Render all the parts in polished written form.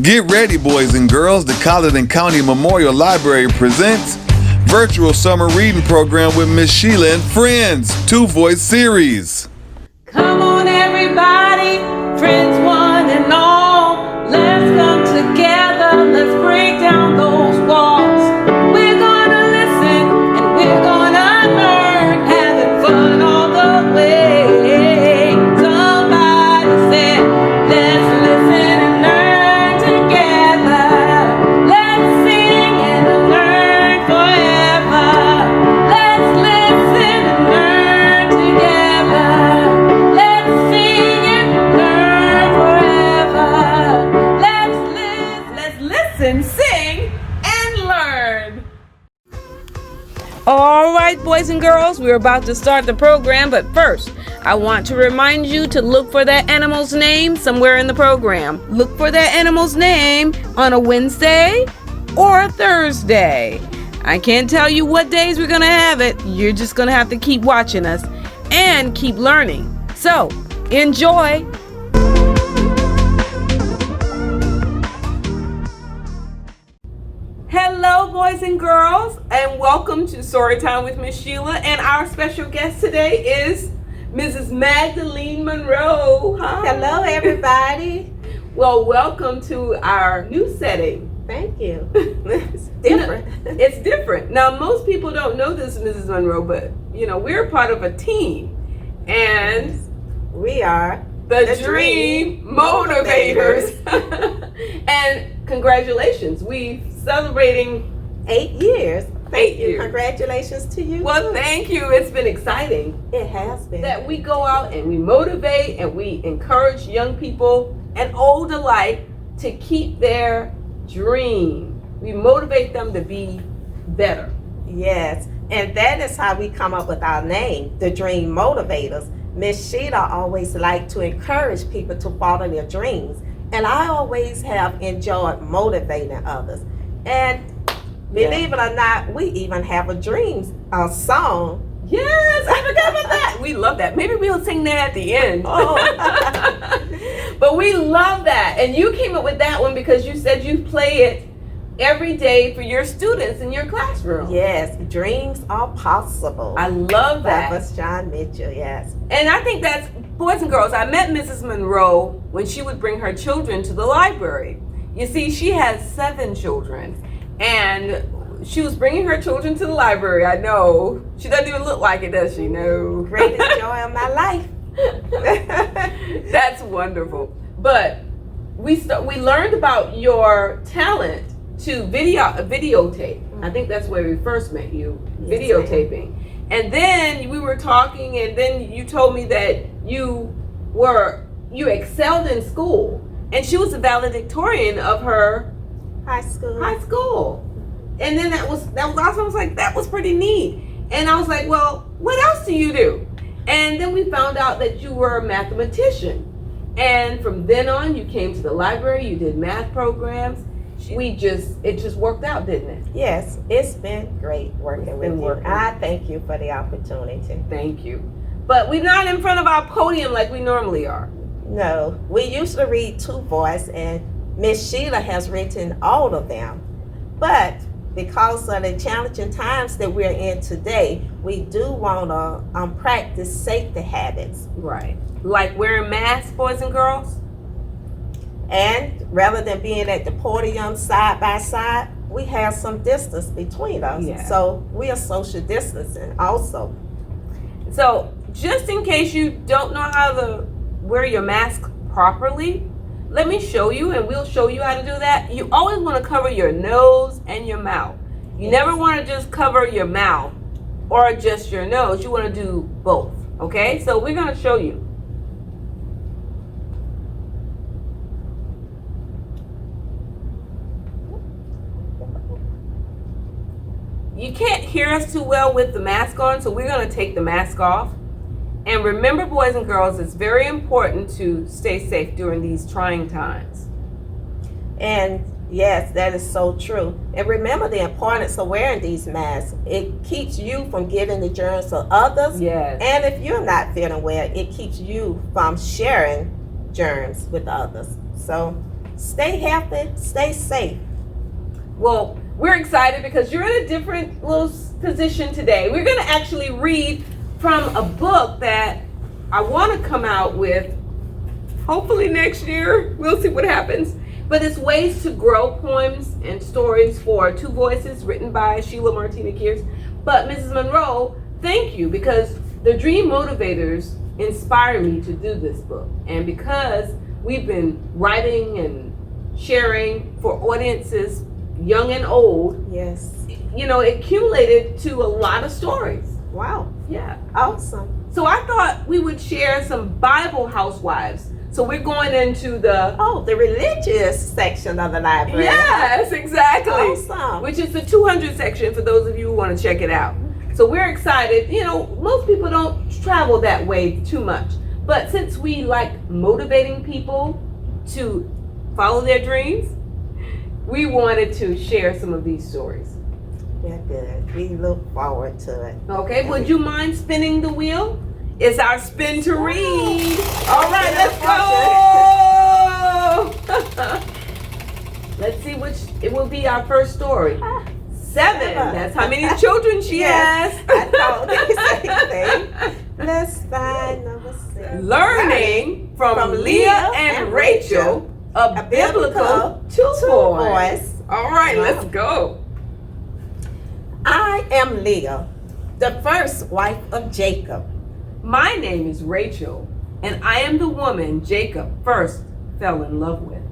Get ready, boys and girls. The Colleton County Memorial Library presents Virtual Summer Reading Program with Miss Shiela and Friends, 2-voice series. Come on, everybody, friends one and all. Let's come together. Let's break down those walls. We're gonna listen and we're gonna learn, having fun all the way. Somebody said, let's listen and learn together. Let's sing and learn forever. Let's listen and learn together. Let's sing and learn forever. Let's listen, sing, and learn. All right, boys and girls, we're about to start the program, but first, I want to remind you to look for that animal's name somewhere in the program. Look for that animal's name on a Wednesday or a Thursday. I can't tell you what days we're going to have it. You're just going to have to keep watching us and keep learning. So, enjoy. Hello, boys and girls, and welcome to Storytime with Miss Shiela. And our special guest today is Mrs. Magdline Monroe. Hi. Hello, everybody. Well, welcome to our new setting. Thank you. It's different. It's different. Now, most people don't know this, Mrs. Monroe, but we're part of a team, and We are the Dream Motivators. And congratulations, we're celebrating 8 years. Thank you. years. Congratulations to you. Well, thank you. It's been exciting It has been. that we go out and we motivate and we encourage young people and old alike to keep their dream. We motivate them to be better. Yes, and that is how we come up with our name, the Dream Motivators. Miss Sheila always liked to encourage people to follow their dreams, and I always have enjoyed motivating others. And believe it or not, we even have a song. Yes, I forgot about that. We love that. Maybe we'll sing that at the end. Oh. But we love that. And you came up with that one because you said you play it every day for your students in your classroom. Yes, dreams are possible. I love that. That was John Mitchell, yes. And I think that's, boys and girls, I met Mrs. Monroe when she would bring her children to the library. You see, she has 7 children. And she was bringing her children to the library. I know. She doesn't even look like it, does she? No. Greatest joy of my life. That's wonderful. But we learned about your talent to videotape. I think that's where we first met you, Yes, videotaping. And then we were talking, and then you told me that you excelled in school, and she was a valedictorian of her High school. And then that was awesome. I was like, that was pretty neat. And I was like, well, what else do you do? And then we found out that you were a mathematician. And from then on, you came to the library, you did math programs. It just worked out, didn't it? Yes, it's been great working with you. I thank you for the opportunity. Thank you. But we're not in front of our podium like we normally are. No, we used to read 2-voice, and Miss Sheila has written all of them. But because of the challenging times that we're in today, we do want to practice safety habits. Right. Like wearing masks, boys and girls? And rather than being at the podium side by side, we have some distance between us. Yeah. So we are social distancing also. So just in case you don't know how to wear your mask properly, let me show you, and we'll show you how to do that. You always want to cover your nose and your mouth. You never want to just cover your mouth or just your nose. You want to do both, okay? So we're going to show you. You can't hear us too well with the mask on, so we're going to take the mask off. And remember, boys and girls, it's very important to stay safe during these trying times. And yes, that is so true. And remember the importance of wearing these masks. It keeps you from getting the germs to others. Yes. And if you're not feeling well, it keeps you from sharing germs with others. So Stay healthy, stay safe. Well, we're excited because you're in a different little position today. We're going to actually read from a book that I want to come out with hopefully next year. We'll see what happens. But it's Ways to Grow, Poems and Stories for Two Voices, written by Shiela Martina-Kears. But Mrs. Monroe, thank you, because the Dream Motivators inspire me to do this book. And because we've been writing and sharing for audiences young and old, Yes. you know, it accumulated to a lot of stories. Wow. Yeah. Awesome. So I thought we would share some Bible housewives. So we're going into the The religious section of the library. yes, exactly. Awesome. Which is the 200 section for those of you who want to check it out. So we're excited. You know, most people don't travel that way too much. But since we like motivating people to follow their dreams, we wanted to share some of these stories. Yeah, good. We look forward to it. Okay, would you mind spinning the wheel? It's our spin to read. All right, let's go. Let's see which it will be our first story. 7. That's how many children she has. I thought the same thing. Let's find number 6. Learning from Leah and Rachel, a biblical two boys. All right, let's go. I am Leah, the first wife of Jacob. My name is Rachel, and I am the woman Jacob first fell in love with.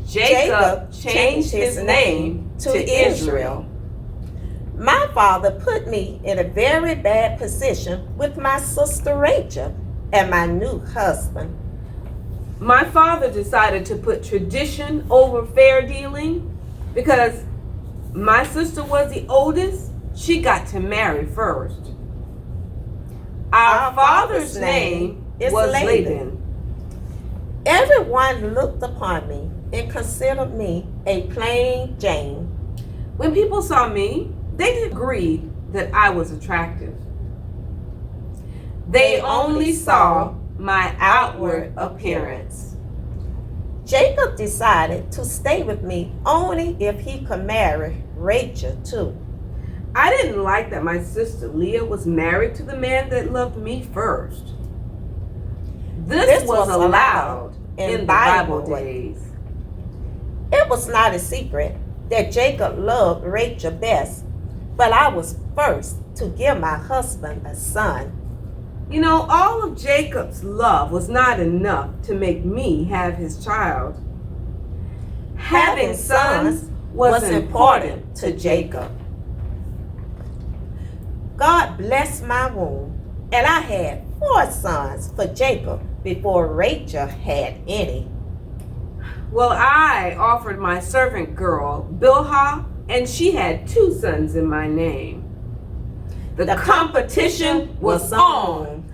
Jacob changed his name to Israel. My father put me in a very bad position with my sister Rachel and my new husband. My father decided to put tradition over fair dealing because my sister was the oldest. She got to marry first. Our father's name was Laban. Everyone looked upon me and considered me a plain Jane. When people saw me, they agreed that I was attractive. They only saw my outward appearance. Jacob decided to stay with me only if he could marry Rachel too. I didn't like that my sister Leah was married to the man that loved me first. This was allowed in the Bible days. It was not a secret that Jacob loved Rachel best, but I was first to give my husband a son. You know, all of Jacob's love was not enough to make me have his child. Having sons was important to Jacob. God blessed my womb, and I had 4 sons for Jacob before Rachel had any. Well, I offered my servant girl, Bilhah, and she had 2 sons in my name. The competition was on.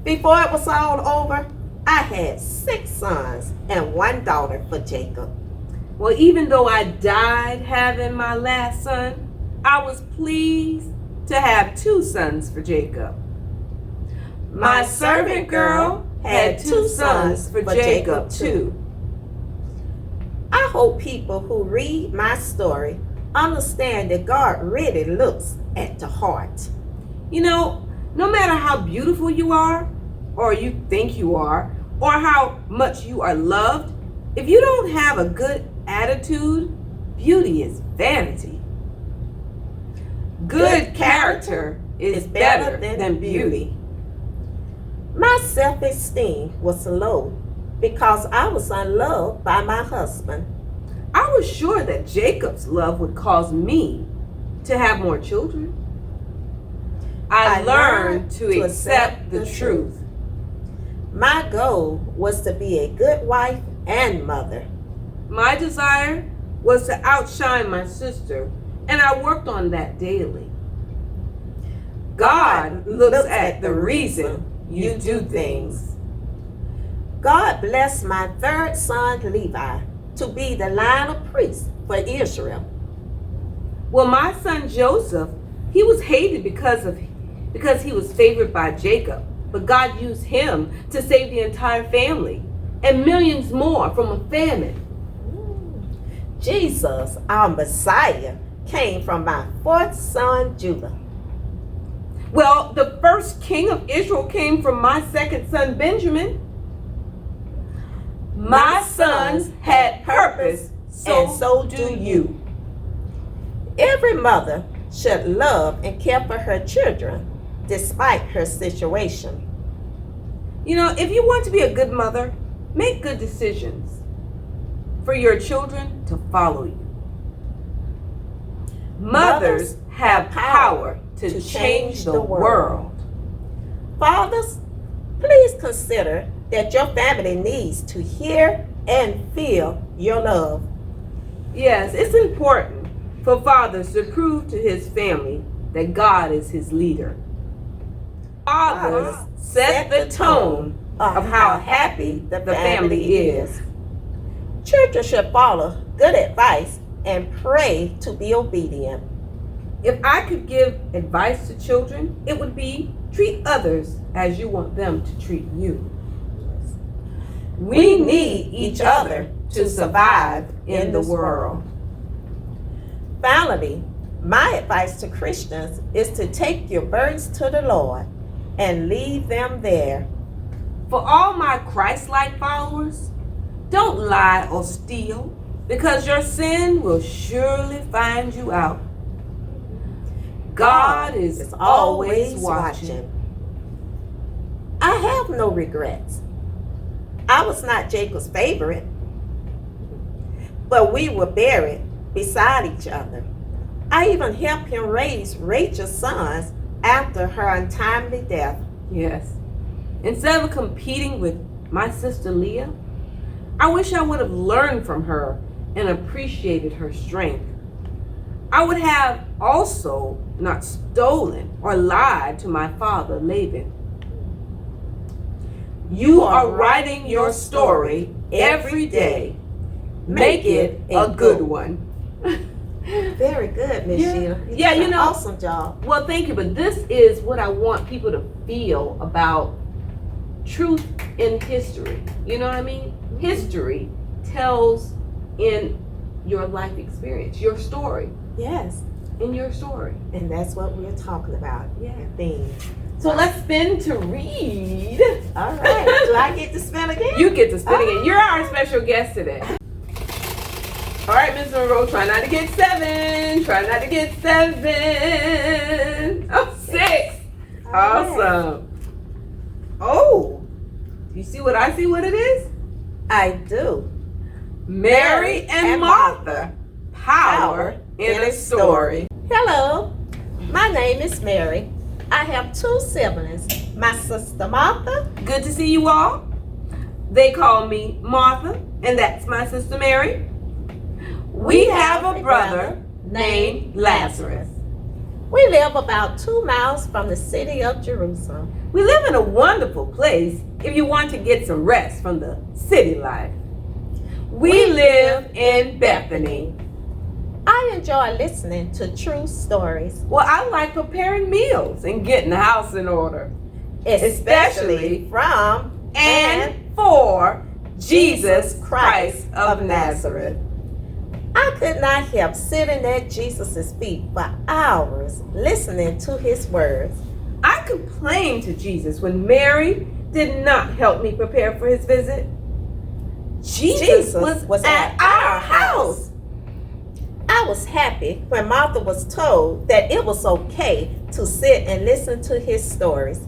Before it was all over, I had 6 sons and 1 daughter for Jacob. Well, even though I died having my last son, I was pleased to have 2 sons for Jacob. My servant girl had 2 sons for Jacob too. I hope people who read my story understand that God really looks at the heart. You know, no matter how beautiful you are, or you think you are, or how much you are loved, if you don't have a good attitude, beauty is vanity. Good character is better than beauty. My self-esteem was low because I was unloved by my husband. I was sure that Jacob's love would cause me to have more children. I learned to accept the truth. My goal was to be a good wife and mother. My desire was to outshine my sister, and I worked on that daily. God looks at the reason you do things. God blessed my 3rd son, Levi, to be the line of priests for Israel. Well, my son Joseph, he was hated because he was favored by Jacob, but God used him to save the entire family. and millions more from a famine. Jesus, our Messiah, came from my fourth son, Judah. Well, the first king of Israel came from my second son, Benjamin. My sons had purpose, and so do you. Every mother should love and care for her children, despite her situation. You know, if you want to be a good mother, make good decisions for your children to follow you. Mothers have power to change the world. Fathers, please consider that your family needs to hear and feel your love. Yes, it's important for fathers to prove to his family that God is his leader. Fathers set the tone of how happy the family is. Children should follow good advice and pray to be obedient. If I could give advice to children, it would be treat others as you want them to treat you. We need each other to survive in the world. Finally, my advice to Christians is to take your burdens to the Lord and leave them there. For all my Christ-like followers, don't lie or steal, because your sin will surely find you out. God is always watching. I have no regrets. I was not Jacob's favorite, but we were buried beside each other. I even helped him raise Rachel's sons after her untimely death. Yes. Instead of competing with my sister Leah, I wish I would have learned from her and appreciated her strength. I would have also not stolen or lied to my father Laban. You are writing your story every day. Make it a good one. Very good, Miss Sheila. Yeah, you know, awesome job. Well, thank you, but this is what I want people to feel about truth in history. You know what I mean? History tells in your life experience, your story. Yes. In your story. And that's what we're talking about. Yeah. Theme. So let's spin to read. All right. Do I get to spin again? You get to spin again. You're our special guest today. All right, Ms. Monroe, try not to get 7. Try not to get 7. Oh, 6. Awesome. Oh, do you see what I see what it is? I do. Mary and Martha, power in a story. Hello, my name is Mary. I have 2 siblings. My sister Martha. Good to see you all. They call me Martha, and that's my sister Mary. We have a brother named Lazarus. We live about 2 miles from the city of Jerusalem. We live in a wonderful place if you want to get some rest from the city life. We live in Bethany. I enjoy listening to true stories. Well, I like preparing meals and getting the house in order. Especially from and for Jesus Christ of Nazareth. I could not help sitting at Jesus' feet for hours listening to his words. I complained to Jesus when Mary did not help me prepare for his visit. Jesus was at our house. I was happy when Martha was told that it was okay to sit and listen to his stories.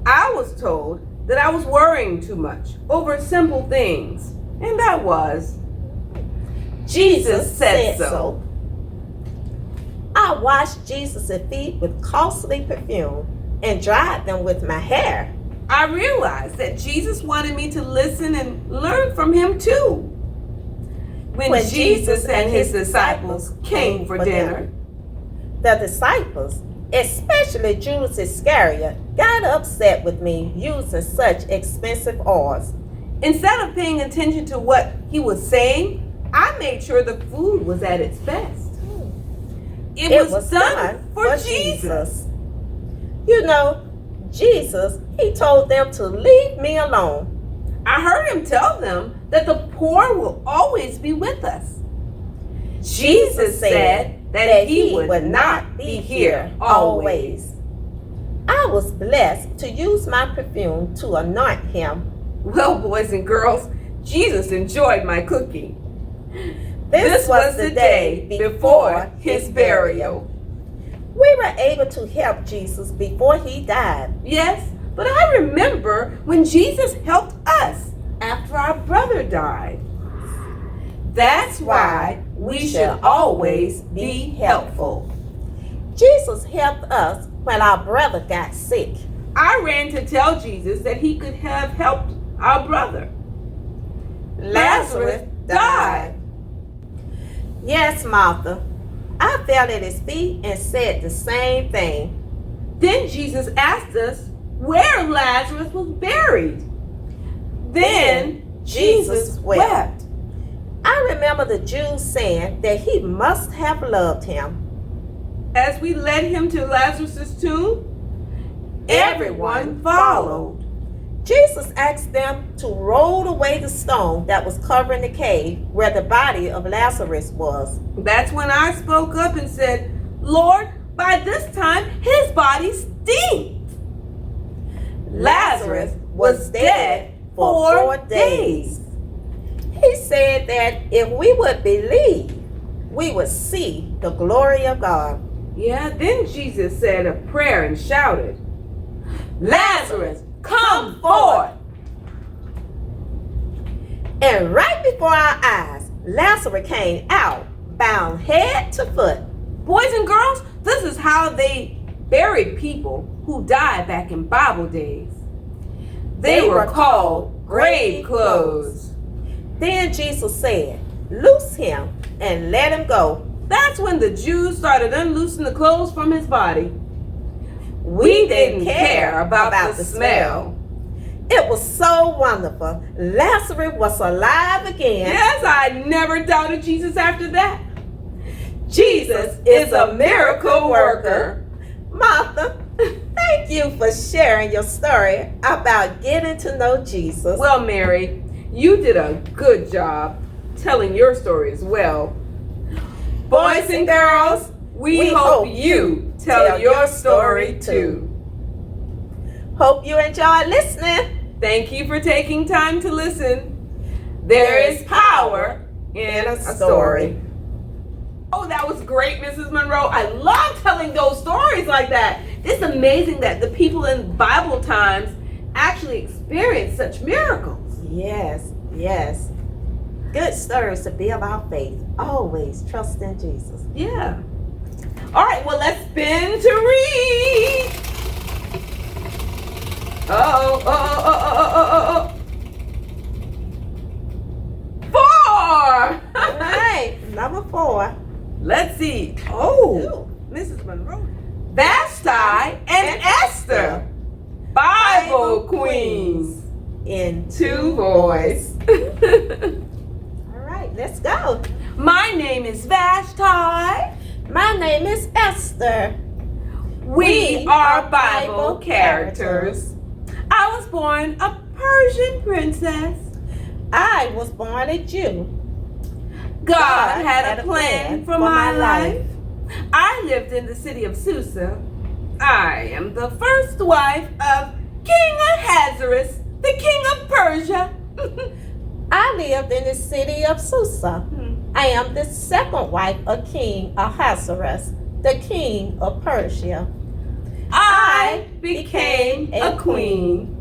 I was told that I was worrying too much over simple things, and I was. Jesus said so. I washed Jesus' feet with costly perfume and dried them with my hair. I realized that Jesus wanted me to listen and learn from him too. When Jesus and his disciples came for dinner, the disciples, especially Judas Iscariot, got upset with me using such expensive oils. Instead of paying attention to what he was saying, I made sure the food was at its best. It was done for Jesus. You know, Jesus, he told them to leave me alone. I heard him tell them that the poor will always be with us. Jesus said that he would not be here always. I was blessed to use my perfume to anoint him. Well, boys and girls, Jesus enjoyed my cooking. This was the day before his burial. We were able to help Jesus before he died. Yes, but I remember when Jesus helped us after our brother died. That's why we should always be helpful. Jesus helped us when our brother got sick. I ran to tell Jesus that he could have helped our brother. Lazarus died. Yes, Martha. I fell at his feet and said the same thing. Then Jesus asked us where Lazarus was buried. Then Jesus wept. I remember the Jews saying that he must have loved him. As we led him to Lazarus' tomb, everyone followed. Jesus asked them to roll away the stone that was covering the cave where the body of Lazarus was. That's when I spoke up and said, Lord, by this time his body stinks. Lazarus was dead for 4 days. He said that if we would believe, we would see the glory of God. Yeah, then Jesus said a prayer and shouted, Lazarus, come forth. And right before our eyes, Lazarus came out, bound head to foot. Boys and girls, this is how they buried people who died back in Bible days. They were called grave clothes. Then Jesus said, loose him and let him go. That's when the Jews started unloosing the clothes from his body. We didn't care about the smell. It was so wonderful. Lazarus was alive again. Yes, I never doubted Jesus after that. Jesus is a miracle worker. Martha, thank you for sharing your story about getting to know Jesus. Well, Mary, you did a good job telling your story as well. Boys and girls, we hope you tell your story too. Hope you enjoyed listening. Thank you for taking time to listen. There is power in a story. Oh, that was great, Mrs. Monroe. I love telling those stories like that. It's amazing that the people in Bible times actually experienced such miracles. Yes, yes. Good stories to build our faith. Always trust in Jesus. Yeah. All right, well, let's spin to read. Oh. 4. All right, number 4. Let's see. Oh, Mrs. Monroe. Vashti and Esther, Bible queens In 2 boys. All right, let's go. My name is Vashti. My name is Esther. We are Bible characters. I was born a Persian princess. I was born a Jew. God had a plan for my life. I lived in the city of Susa. I am the first wife of King Ahasuerus, the king of Persia. I lived in the city of Susa. I am the second wife of King Ahasuerus, the king of Persia. I became a queen.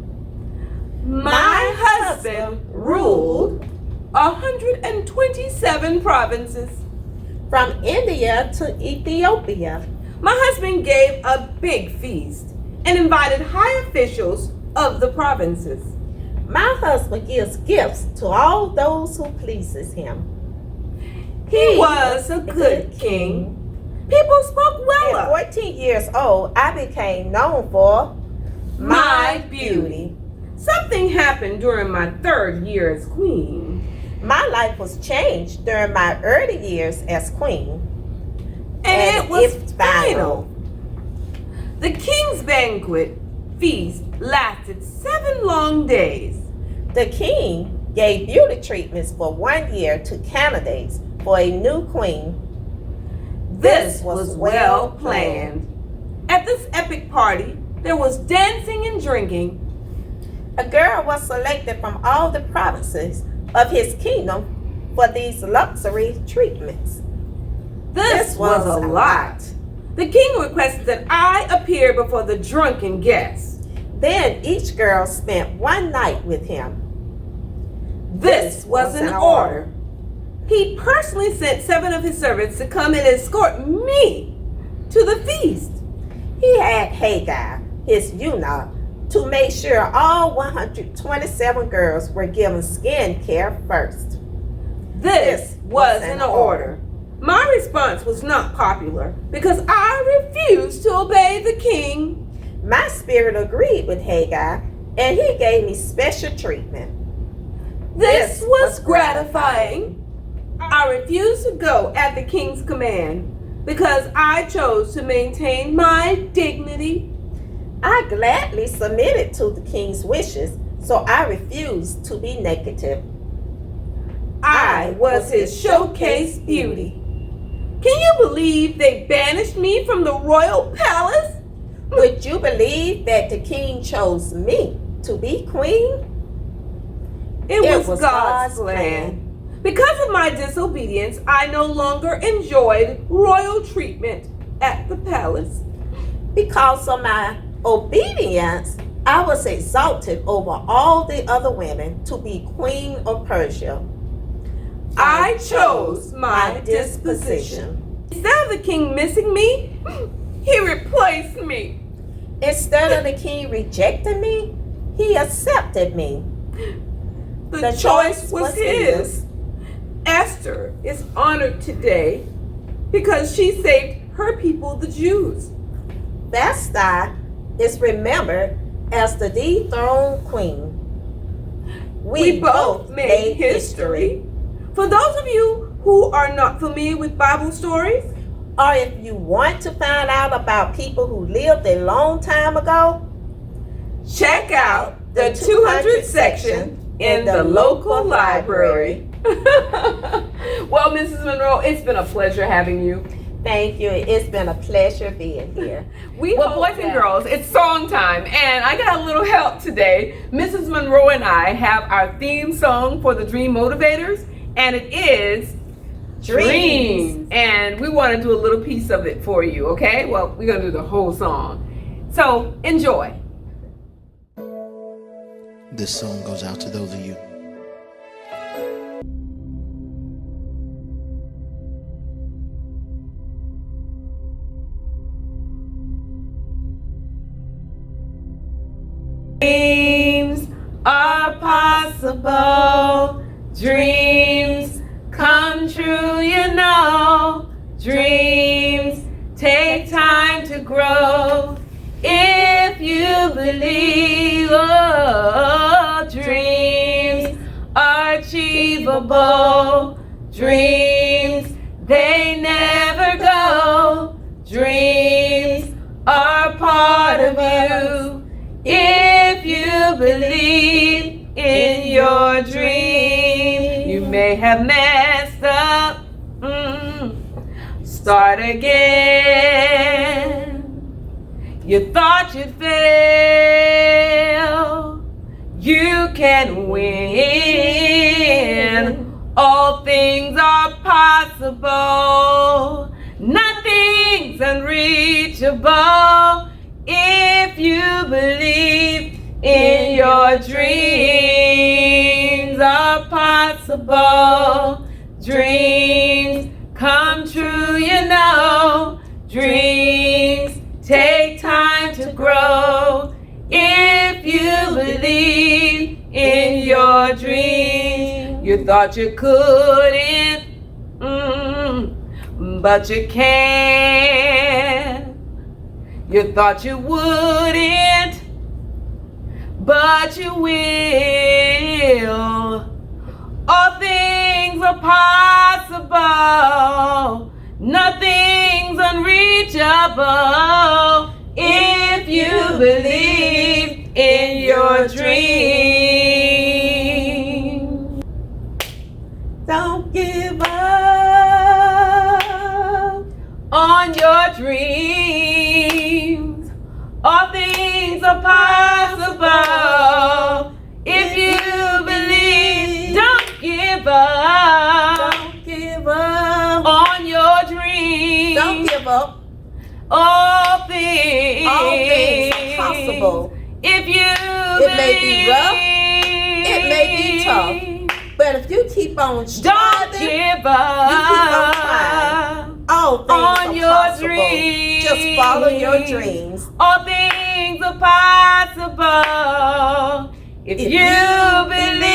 My husband ruled 127 provinces. From India to Ethiopia. My husband gave a big feast and invited high officials of the provinces. My husband gives gifts to all those who pleases him. He was a good king. People spoke well At of 14 years old, I became known for my beauty. Something happened during my 3rd year as queen. My life was changed during my early years as queen. And it was it's final. The king's banquet feast lasted 7 long days. The king gave beauty treatments for 1 year to candidates for a new queen. This was well planned. At this epic party, there was dancing and drinking. A girl was selected from all the provinces of his kingdom for these luxury treatments. This was a lot. The king requested that I appear before the drunken guests. Then each girl spent 1 night with him. This was an order. He personally sent 7 of his servants to come and escort me to the feast. He had Hagar, his eunuch, to make sure all 127 girls were given skin care first. This was an order. My response was not popular because I refused to obey the king. My spirit agreed with Hagar, and he gave me special treatment. This was gratifying. I refused to go at the king's command because I chose to maintain my dignity. I gladly submitted to the king's wishes, so I refused to be negative. I was his showcase beauty. Can you believe they banished me from the royal palace? Would you believe that the king chose me to be queen? It was God's plan. Because of my disobedience, I no longer enjoyed royal treatment at the palace. Because of my obedience, I was exalted over all the other women to be queen of Persia. I chose my disposition. Instead of the king missing me, he replaced me. Instead of the king rejecting me, he accepted me. The choice was his. Esther is honored today because she saved her people, the Jews. Vashti is remembered as the dethroned queen. We both made history. For those of you who are not familiar with Bible stories, or if you want to find out about people who lived a long time ago, check out the 200 section in the local library. Well, Mrs. Monroe, it's been a pleasure having you. Thank you. It's been a pleasure being here. Well, boys and girls, it's song time, and I got a little help today. Mrs. Monroe and I have our theme song for the Dream Motivators, and it is Dreams. And we want to do a little piece of it for you, okay? Well, we're going to do the whole song. So, enjoy. This song goes out to those of you Dreams are possible. Dreams come true, you know. Dreams take time to grow. If you believe, oh, dreams are achievable. Dreams, they never go. Dreams are part of you. If you believe in your dream, you may have messed up. Start again. You thought you'd fail. You can win. All things are possible. Nothing's unreachable. If you believe in your dreams are possible. Dreams come true, you know. Dreams take time to grow. If you believe in your dreams, you thought you couldn't, but you can. You thought you wouldn't, but you will. All things are possible. Nothing's unreachable. If you believe in your dreams. give up on your dreams. All things are possible if you believe. Don't give up. Don't give up on your dreams. Don't give up. All things are possible. If you It may be rough, it may be tough, but if you keep on striving, don't give you keep on trying, all things on are your possible. dreams. Just follow your dreams. All things are possible if you believe.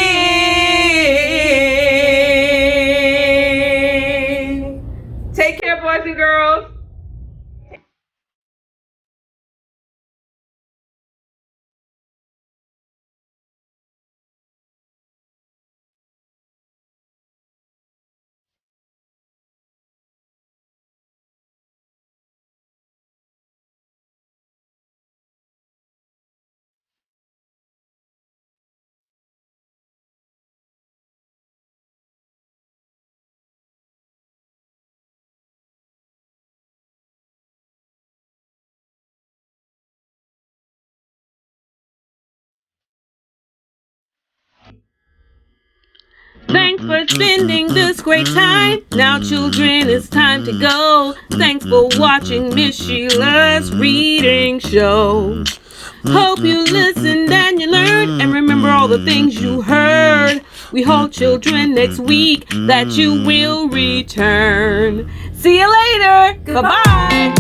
Take care, boys and girls. Thanks for spending this great time. Now, children, it's time to go. Thanks for watching Miss Sheila's reading show. Hope you listened and you learned and remember all the things you heard. We hope, children, next week that you will return. See you later. Goodbye.